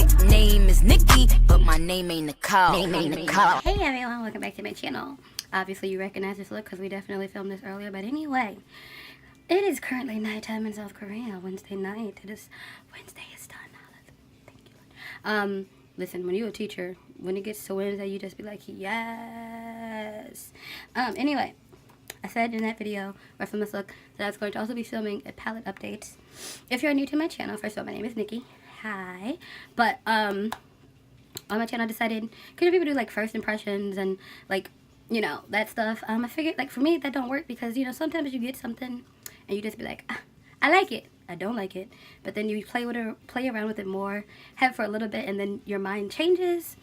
Nickname is Nikki, but my name ain't Nicole. Hey everyone, welcome back to my channel. Obviously you recognize this look because we definitely filmed this earlier, but anyway, it is currently nighttime in South Korea, Wednesday night. Wednesday is done. Thank you. Listen, when you're a teacher, when it gets to Wednesday, you just be like, yes. Anyway, I said in that video, or from this look, that I was going to also be filming a palette update. If you're new to my channel, first of all, my name is Nikki. Hi. But, on my channel I decided, could people do like first impressions and like, you know, that stuff. I figured like for me that don't work because, you know, sometimes you get something and you just be like, I like it, I don't like it, but then you play around with it more, have it for a little bit, and then your mind changes.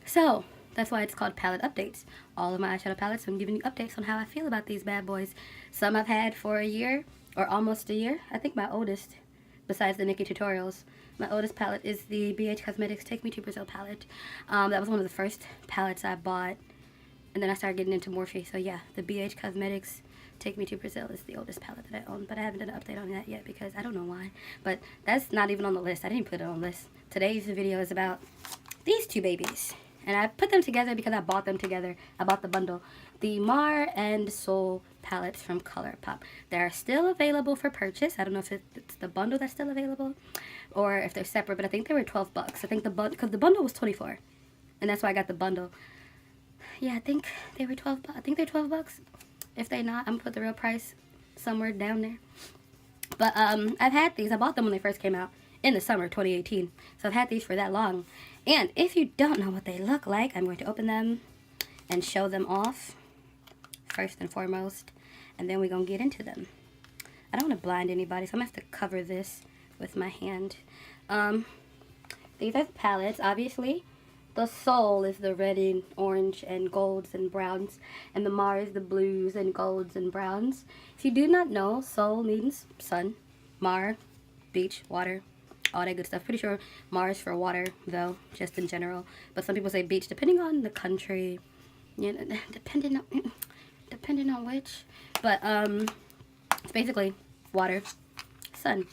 So that's why it's called palette updates. All of my eyeshadow palettes, I'm giving you updates on how I feel about these bad boys. Some I've had for a year or almost a year. I think my oldest, besides the Nikki tutorials, my oldest palette is the BH Cosmetics Take Me to Brazil palette. That was one of the first palettes I bought, and then I started getting into Morphe. So yeah, the BH Cosmetics Take Me to Brazil is the oldest palette that I own, but I haven't done an update on that yet because I don't know why. But that's not even on the list. I didn't put it on the list. Today's video is about these two babies, and I put them together because I bought them together. I bought the bundle. The Mar and Soul palettes from Colourpop. They're still available for purchase. I don't know if it's the bundle that's still available or if they're separate, but I think they were 12 bucks. I think because the bundle was 24, and that's why I got the bundle. Yeah, I think they were 12 bucks. I think they're 12 bucks. If they're not, I'm gonna put the real price somewhere down there. But I've had these. I bought them when they first came out in the summer 2018. So I've had these for that long. And if you don't know what they look like, I'm going to open them and show them off first and foremost, and then we're gonna get into them. I don't want to blind anybody, so I'm gonna have to cover this with my hand. These are the palettes. Obviously the Soul is the red and orange and golds and browns, and the Mar is the blues and golds and browns. If you do not know, Soul means sun, Mar, beach, water, all that good stuff. Pretty sure Mar is for water though, just in general, but some people say beach depending on the country, you know, depending on which, but it's basically water, sun.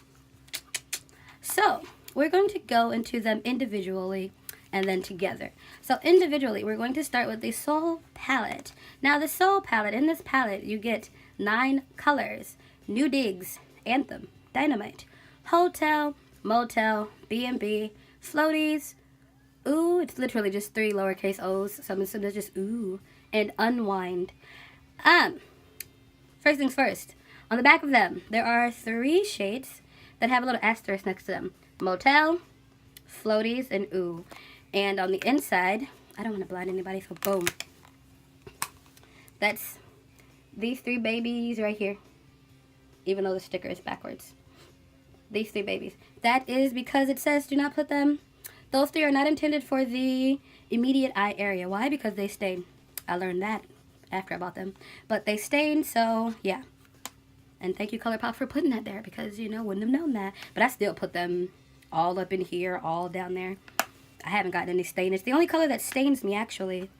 So we're going to go into them individually and then together. So individually, we're going to start with the Soul palette. Now the Soul palette, in this palette you get 9 colors: New Digs, Anthem, Dynamite, Hotel, Motel, B&B, Floaties, Ooh, it's literally just 3 lowercase O's, so I'm assuming there's just Ooh, and Unwind. First things first, on the back of them, there are 3 shades that have a little asterisk next to them: Motel, Floaties, and Ooh. And on the inside, I don't want to blind anybody, so boom. That's these 3 babies right here, even though the sticker is backwards. These 3 babies. That is because it says do not put them, those 3 are not intended for the immediate eye area. Why? Because they stain. I learned that after I bought them. But they stain, so yeah. And thank you Colourpop for putting that there because, you know, wouldn't have known that. But I still put them all up in here, all down there. I haven't gotten any stain. It's the only color that stains me, actually.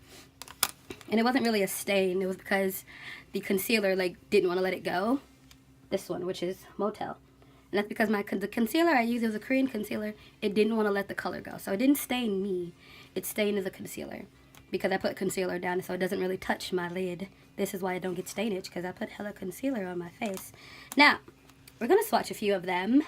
And it wasn't really a stain. It was because the concealer, like, didn't want to let it go. This one, which is Motel. And that's because the concealer I used, it was a Korean concealer. It didn't want to let the color go. So it didn't stain me. It stained as a concealer. Because I put concealer down so it doesn't really touch my lid. This is why I don't get stainage, because I put hella concealer on my face. Now, we're going to swatch a few of them.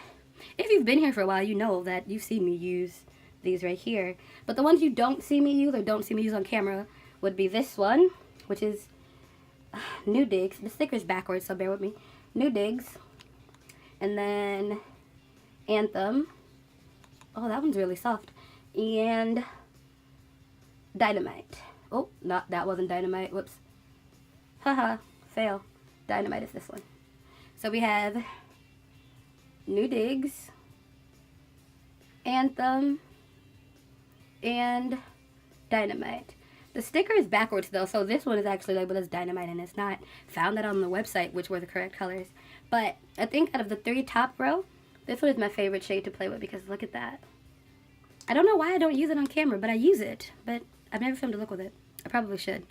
If you've been here for a while, you know that you've seen me use these right here. But the ones you don't see me use or don't see me use on camera would be this one, which is New Digs. The sticker's backwards, so bear with me. New Digs. And then Anthem. Oh, that one's really soft. And Dynamite. Oh, that wasn't Dynamite. Whoops. Haha, fail. Dynamite is this one. So we have New Digs, Anthem, and Dynamite. The sticker is backwards though, so this one is actually labeled as Dynamite and it's not. Found that on the website, which were the correct colors. But I think out of the 3 top row, this one is my favorite shade to play with because look at that. I don't know why I don't use it on camera, but I use it. But I've never filmed a look with it. I probably should.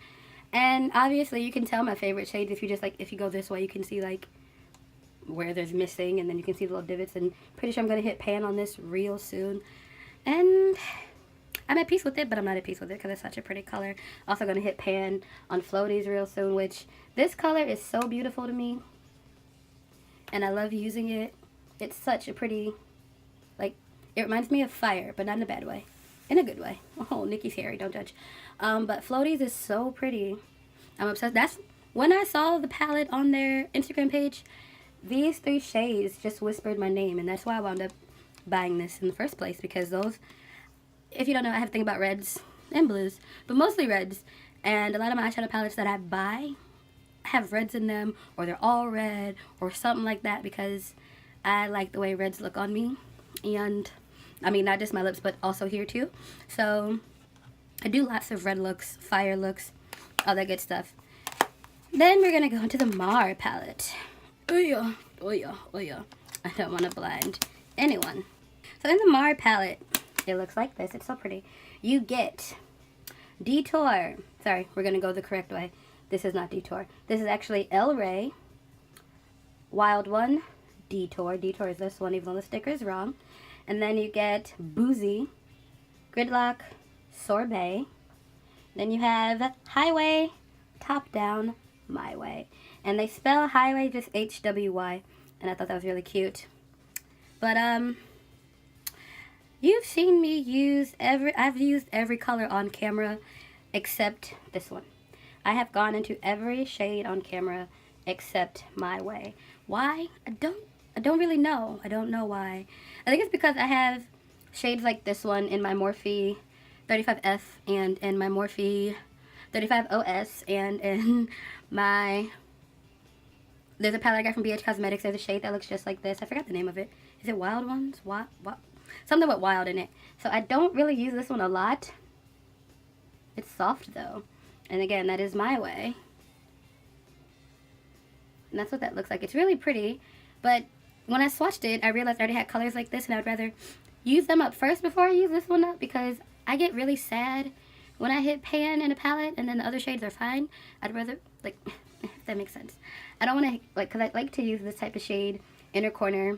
And obviously you can tell my favorite shades if you just like, if you go this way, you can see like where there's missing, and then you can see the little divots, and pretty sure I'm going to hit pan on this real soon. And I'm at peace with it, but I'm not at peace with it because it's such a pretty color. Also going to hit pan on floaties real soon, which this color is so beautiful to me. And I love using it. It's such a pretty, like, it reminds me of fire, but not in a bad way. In a good way. Oh, Nikki's hairy, don't judge. But floaties is so pretty. I'm obsessed. That's when I saw the palette on their Instagram page. These 3 shades just whispered my name, and that's why I wound up buying this in the first place, because those, if you don't know, I have a thing about reds and blues, but mostly reds, and a lot of my eyeshadow palettes that I buy have reds in them, or they're all red, or something like that, because I like the way reds look on me, and, I mean, not just my lips, but also here too, so I do lots of red looks, fire looks, all that good stuff. Then we're gonna go into the Mar palette. Oh yeah, oh yeah, oh yeah. I don't want to blind anyone. So in the Mar palette, it looks like this. It's so pretty. You get Detour. Sorry, we're going to go the correct way. This is not Detour. This is actually El Rey, Wild One, Detour. Detour is this one, even though the sticker is wrong. And then you get Boozy, Gridlock, Sorbet. Then you have Highway, Top Down, My Way. And they spell Highway just H-W-Y. And I thought that was really cute. But, you've seen me use I've used every color on camera except this one. I have gone into every shade on camera except My Way. Why? I don't really know. I don't know why. I think it's because I have shades like this one in my Morphe 35F and in my Morphe 35OS and in my, there's a palette I got from BH Cosmetics. There's a shade that looks just like this. I forgot the name of it. Is it Wild Ones? What? Something with wild in it. So I don't really use this one a lot. It's soft though. And again, that is My Way. And that's what that looks like. It's really pretty. But when I swatched it, I realized I already had colors like this, and I would rather use them up first before I use this one up, because I get really sad when I hit pan in a palette and then the other shades are fine. I'd rather, like, if that makes sense. I don't want to, like, because I like to use this type of shade, inner corner,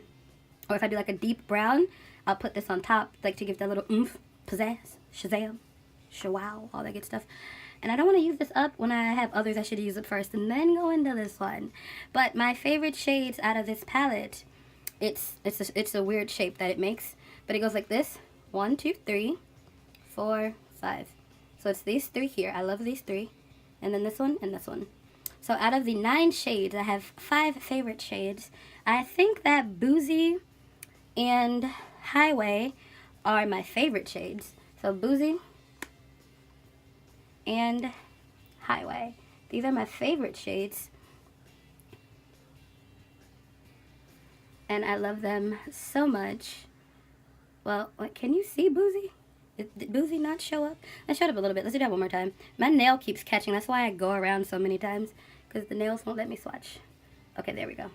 or if I do like a deep brown, I'll put this on top, like, to give that little oomph, pizzazz, shazam, shawow, all that good stuff. And I don't want to use this up when I have others I should use up first and then go into this one. But my favorite shades out of this palette, it's a weird shape that it makes, but it goes like this: 1, 2, 3, 4, 5. So it's these 3 here. I love these 3, and then this one and this one. So out of the 9 shades, I have 5 favorite shades. I think that Boozy and Highway are my favorite shades. So Boozy and Highway. These are my favorite shades. And I love them so much. Well, can you see Boozy? Did Boozy not show up? I showed up a little bit. Let's do that one more time. My nail keeps catching. That's why I go around so many times, because the nails won't let me swatch. Okay, there we go.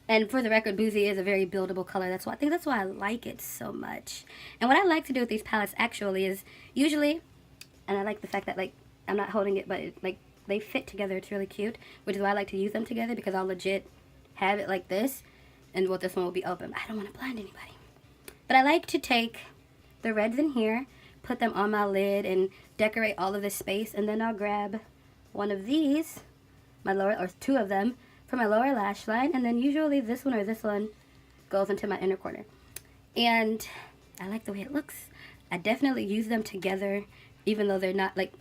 And for the record, Boozy is a very buildable color. I think that's why I like it so much. And what I like to do with these palettes actually is usually, and I like the fact that, like, I'm not holding it, but like, they fit together. It's really cute, which is why I like to use them together, because I'll legit have it like this, and well, this one will be open. I don't want to blind anybody. But I like to take the reds in here, put them on my lid, and decorate all of this space, and then I'll grab one of these, my lower, or 2 of them, for my lower lash line, and then usually this one or this one goes into my inner corner. And I like the way it looks. I definitely use them together, even though they're not, like,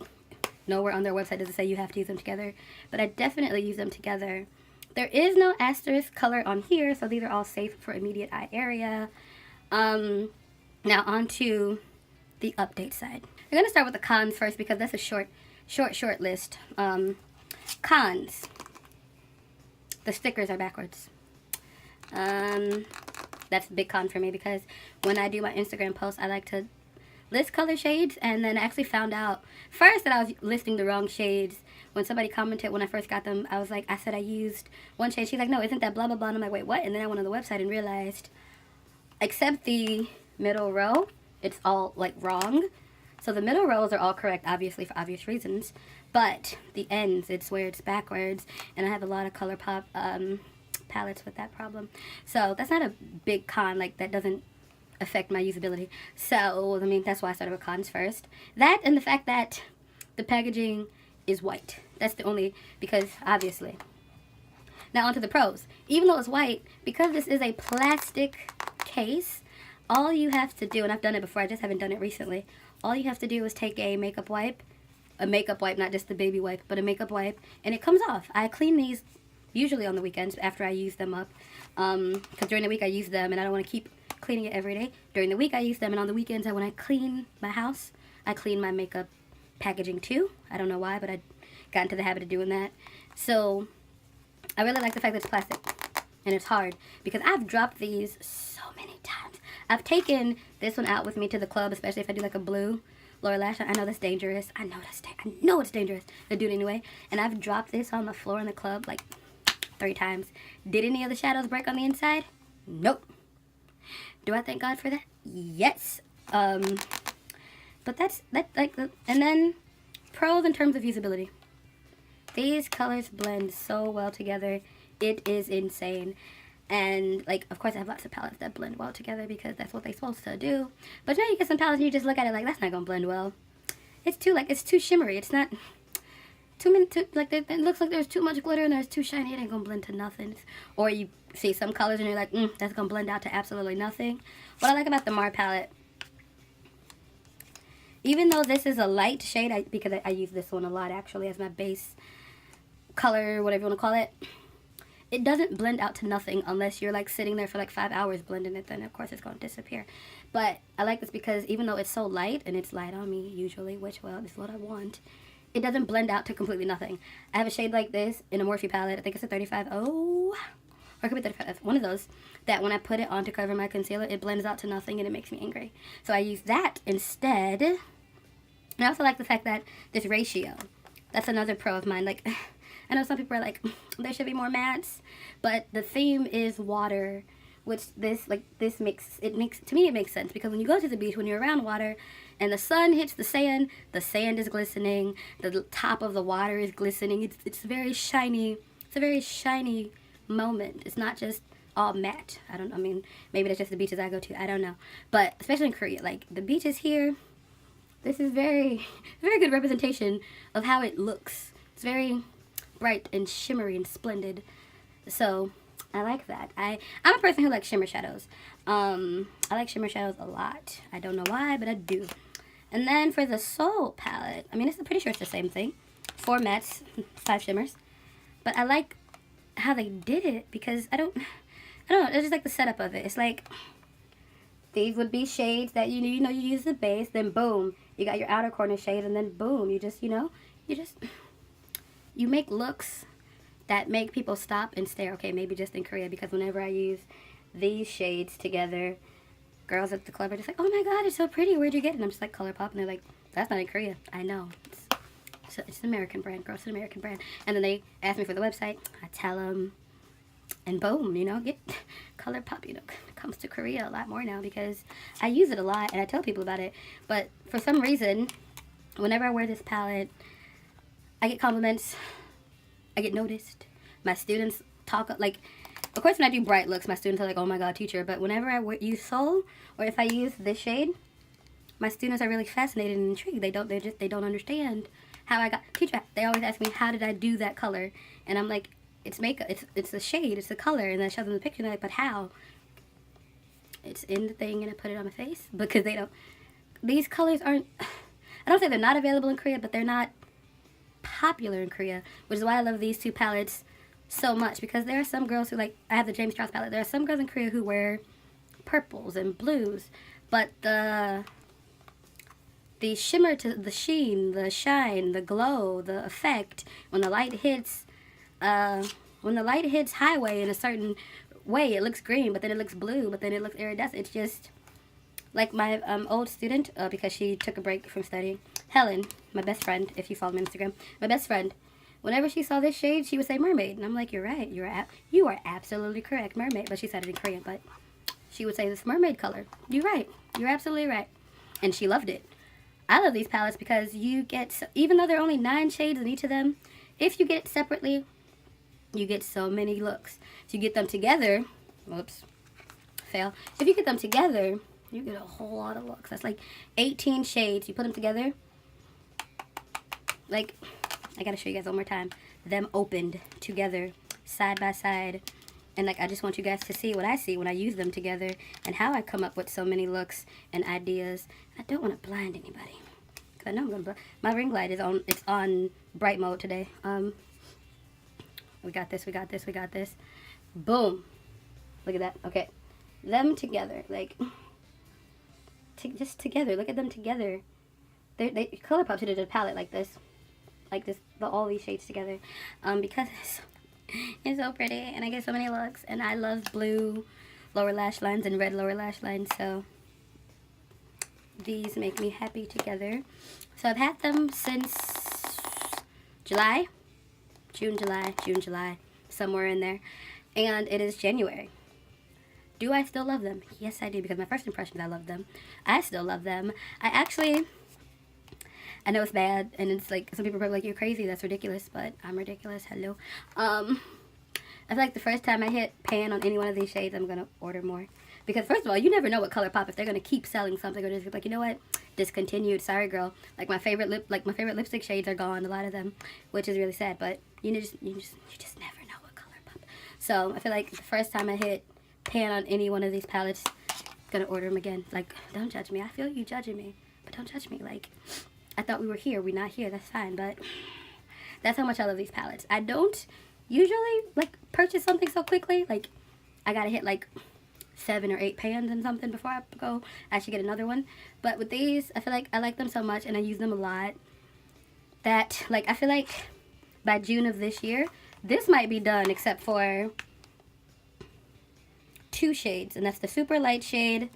nowhere on their website does it say you have to use them together, but I definitely use them together. There is no asterisk color on here, so these are all safe for immediate eye area. Now on to the update side. I'm going to start with the cons first, because that's a short list. Cons. The stickers are backwards. That's a big con for me, because when I do my Instagram posts, I like to list color shades, and then I actually found out first that I was listing the wrong shades. When somebody commented when I first got them, I was like, I said I used one shade. She's like, no, isn't that blah blah blah? And I'm like, wait, what? And then I went on the website and realized, except the middle row, it's all, like, wrong. So the middle rows are all correct, obviously, for obvious reasons, but the ends, it's where it's backwards, and I have a lot of Colourpop palettes with that problem. So that's not a big con, like, that doesn't affect my usability. So, I mean, that's why I started with cons first. That and the fact that the packaging is white. That's the only, because obviously. Now onto the pros. Even though it's white, because this is a plastic case, all you have to do, and I've done it before, I just haven't done it recently, all you have to do is take a makeup wipe, not just the baby wipe, but a makeup wipe, and it comes off. I clean these usually on the weekends after I use them up, because during the week I use them, and I don't want to keep cleaning it every day. During the week I use them, and on the weekends when I clean my house, I clean my makeup packaging too. I don't know why, but I got into the habit of doing that. So I really like the fact that it's plastic and it's hard, because I've dropped these so many times. I've taken this one out with me to the club, especially if I do like a blue lower lash. I know that's dangerous. I know it's dangerous to do it anyway. And I've dropped this on the floor in the club like 3 times. Did any of the shadows break on the inside? Nope. Do I thank God for that? Yes. But that's like, and then pros in terms of usability. These colors blend so well together. It is insane. And, like, of course I have lots of palettes that blend well together because that's what they're supposed to do. But now you get some palettes and you just look at it like, that's not going to blend well. It's too shimmery. It's not it looks like there's too much glitter and there's too shiny. It ain't going to blend to nothing. Or you see some colors and you're like, that's going to blend out to absolutely nothing. What I like about the Mars palette, even though this is a light shade, because I use this one a lot actually as my base color, whatever you want to call it, it doesn't blend out to nothing unless you're like sitting there for like 5 hours blending it. Then of course it's going to disappear. But I like this because even though it's so light, and it's light on me usually, which, well, is what I want, it doesn't blend out to completely nothing. I have a shade like this in a Morphe palette. I think it's a 35. Oh, or it could be 35. One of those that when I put it on to cover my concealer, it blends out to nothing and it makes me angry. So I use that instead. And I also like the fact that this ratio, that's another pro of mine. Like, I know some people are like, there should be more mattes, but the theme is water, which to me it makes sense, because when you go to the beach, when you're around water and the sun hits the sand is glistening, the top of the water is glistening. It's very shiny. It's a very shiny moment. It's not just all matte. I mean, maybe that's just the beaches I go to. I don't know. But especially in Korea, like the beaches here, this is very good representation of how it looks. It's very bright and shimmery and splendid. So I like that. I'm a person who likes shimmer shadows. I like shimmer shadows a lot. I don't know why, but I do. And then for the Soul palette, I mean, it's pretty sure it's the same thing. 4 mattes, 5 shimmers. But I like how they did it, because I don't know, it's just like the setup of it. It's like these would be shades that you use the base, then boom, you got your outer corner shade, and then boom, you make looks that make people stop and stare. Okay, maybe just in Korea, because whenever I use these shades together, girls at the club are just like, oh my god, it's so pretty, where'd you get it? And I'm just like, Colourpop, and they're like, that's not in Korea. I know, it's an American brand, girl, it's an American brand. And then they ask me for the website, I tell them, and boom, get Colourpop, comes to Korea a lot more now, because I use it a lot and I tell people about it. But for some reason, whenever I wear this palette, I get compliments, I get noticed. My students talk, like, of course when I do bright looks, my students are like, oh my god, teacher. But whenever I use Soul, or if I use this shade, my students are really fascinated and intrigued. They don't understand how I got, teacher, they always ask me, how did I do that color? And I'm like, it's makeup, it's the shade, it's the color. And then I show them the picture and they're like, but how? It's in the thing and I put it on my face, because these colors aren't, I don't say they're not available in Korea, but they're not popular in Korea, which is why I love these 2 palettes so much, because there are some girls who, like, I have the James Strauss palette, there are some girls in Korea who wear purples and blues, but the shimmer to the sheen, the shine, the glow, the effect, when the light hits highway in a certain way, it looks green, but then it looks blue, but then it looks iridescent. It's just like my old student, because she took a break from studying, Helen, my best friend, if you follow me on Instagram, my best friend, whenever she saw this shade, she would say mermaid. And I'm like, you're right. You are absolutely correct, mermaid. But she said it in Korean, but she would say this mermaid color. You're right. You're absolutely right. And she loved it. I love these palettes because you get, even though there are only 9 shades in each of them, if you get it separately, you get so many looks. If you get them together, whoops, fail. If you get them together, you get a whole lot of looks. That's like 18 shades. You put them together. Like, I gotta show you guys one more time. Them opened together, side by side. And like, I just want you guys to see what I see when I use them together and how I come up with so many looks and ideas. I don't want to blind anybody, because I know I'm going to blind. My ring light is on, it's on bright mode today. We got this, we got this, we got this. Boom. Look at that. Okay. Them together, like, just together. Look at them together. They Colourpop should have did a palette like this. Like this, all these shades together. Because it's so pretty, and I get so many looks, and I love blue lower lash lines and red lower lash lines, so these make me happy together. So I've had them since July, June, July, somewhere in there, and it is January. Do I still love them? Yes, I do, because my first impressions, I love them. I still love them. I know it's bad, and it's like, some people are like, you're crazy, that's ridiculous, but I'm ridiculous, hello. I feel like the first time I hit pan on any one of these shades, I'm gonna order more. Because first of all, you never know what Colourpop, if they're gonna keep selling something, or just like, you know what, discontinued, sorry girl. Like my favorite lipstick shades are gone, a lot of them, which is really sad, but you just never know what Colourpop. So I feel like the first time I hit pan on any one of these palettes, I'm gonna order them again. Like, don't judge me, I feel you judging me, but don't judge me. Like, I thought we were here. We're not here. That's fine. But that's how much I love these palettes. I don't usually, like, purchase something so quickly. Like, I gotta hit, like, 7 or 8 pans and something before I go actually get another one. But with these, I feel like I like them so much and I use them a lot that, like, I feel like by June of this year, this might be done except for 2 shades. And that's the super light shade.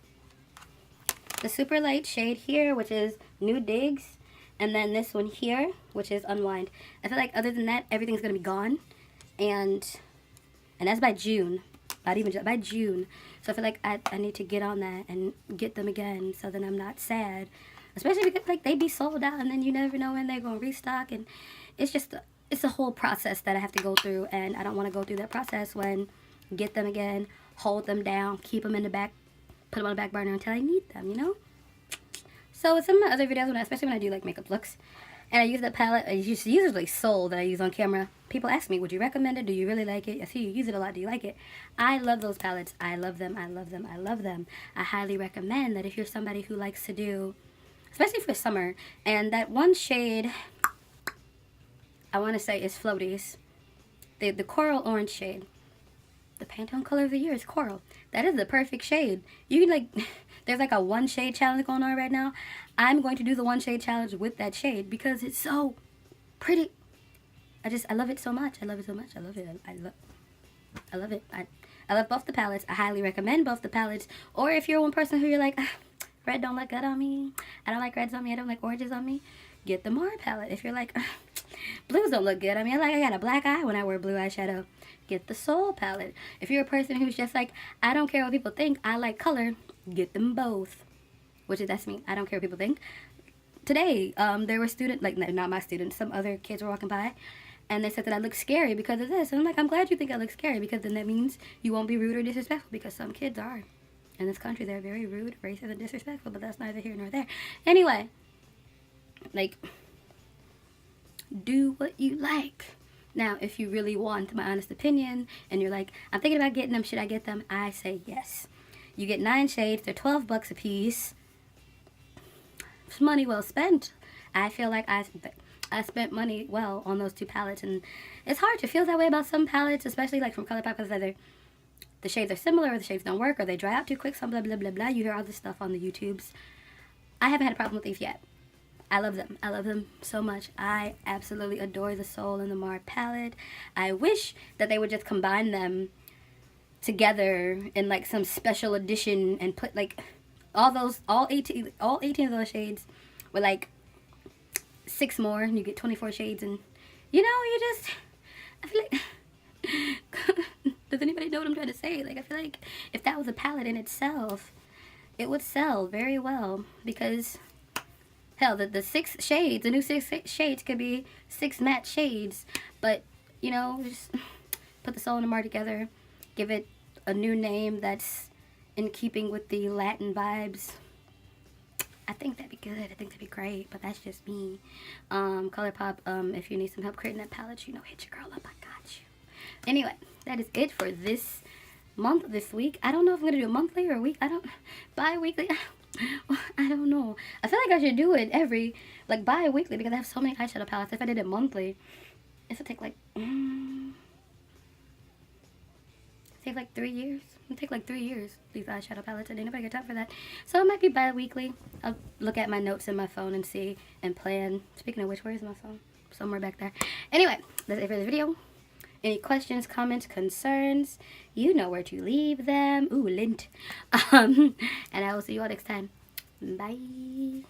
The super light shade here, which is New Digs. And then this one here, which is Unwind. I feel like other than that, everything's going to be gone. And that's by June. Not even by June. So I feel like I need to get on that and get them again, so then I'm not sad. Especially because, like, they be sold out and then you never know when they're going to restock. And it's just, it's a whole process that I have to go through. And I don't want to go through that process when get them again, hold them down, keep them in the back, put them on the back burner until I need them, you know? So with some of my other videos, especially when I do like makeup looks, and I use that palette, it's usually Soul that I use on camera. People ask me, would you recommend it? Do you really like it? I see you use it a lot. Do you like it? I love those palettes. I love them. I love them. I love them. I highly recommend that if you're somebody who likes to do, especially for summer, and that one shade, I want to say is Floaties, the coral orange shade. The Pantone color of the year is coral. That is the perfect shade. You can, like, there's like a 1 shade challenge going on right now. I'm going to do the 1 shade challenge with that shade because it's so pretty. I love it so much. I love it so much. I love it. I love it. I love both the palettes. I highly recommend both the palettes. Or if you're one person who you're like, red don't look good on me. I don't like reds on me. I don't like oranges on me. Get the Mara palette. If you're like, blues don't look good. I mean, I got a black eye when I wear blue eyeshadow. Get the Soul palette. If you're a person who's just like, I don't care what people think, I like color, get them both. Which is, that's me. I don't care what people think. Today, there were students, like, not my students, some other kids were walking by, and they said that I look scary because of this. And I'm like, I'm glad you think I look scary, because then that means you won't be rude or disrespectful, because some kids are. In this country, they're very rude, racist, and disrespectful, but that's neither here nor there. Anyway, like, do what you like. Now, if you really want my honest opinion, and you're like, I'm thinking about getting them, should I get them? I say yes. You get 9 shades, they're $12 a piece. It's money well spent. I feel like I spent money well on those 2 palettes, and it's hard to feel that way about some palettes, especially like from Colourpop, because either the shades are similar, or the shades don't work, or they dry out too quick, some blah blah blah blah. You hear all this stuff on the YouTubes. I haven't had a problem with these yet. I love them. I love them so much. I absolutely adore the Soul and the Mara palette. I wish that they would just combine them together in like some special edition and put like all 18 of those shades with like 6 more, and you get 24 shades, and you know, you just, I feel like does anybody know what I'm trying to say? Like, I feel like if that was a palette in itself, it would sell very well, because hell, the 6 shades, the new 6 shades could be 6 matte shades. But, you know, just put the Soul and the Mara together, give it a new name that's in keeping with the Latin vibes. I think that'd be good. I think that'd be great, but that's just me. Colourpop, if you need some help creating that palette, you know, hit your girl up. I got you. Anyway, that is it for this month, this week. I don't know if I'm gonna do it monthly or a week. Bi-weekly. I don't know. I feel like I should do it every, like, bi-weekly, because I have so many eyeshadow palettes. If I did it monthly, this would take like 3 years. It would take like 3 years, these eyeshadow palettes, and ain't nobody got time for that. So it might be bi-weekly. I'll look at my notes in my phone and see and plan. Speaking of which, where is my phone? Somewhere back there. Anyway, that's it for the video. Any questions, comments, concerns, you know where to leave them. Ooh, lint. And I will see you all next time. Bye.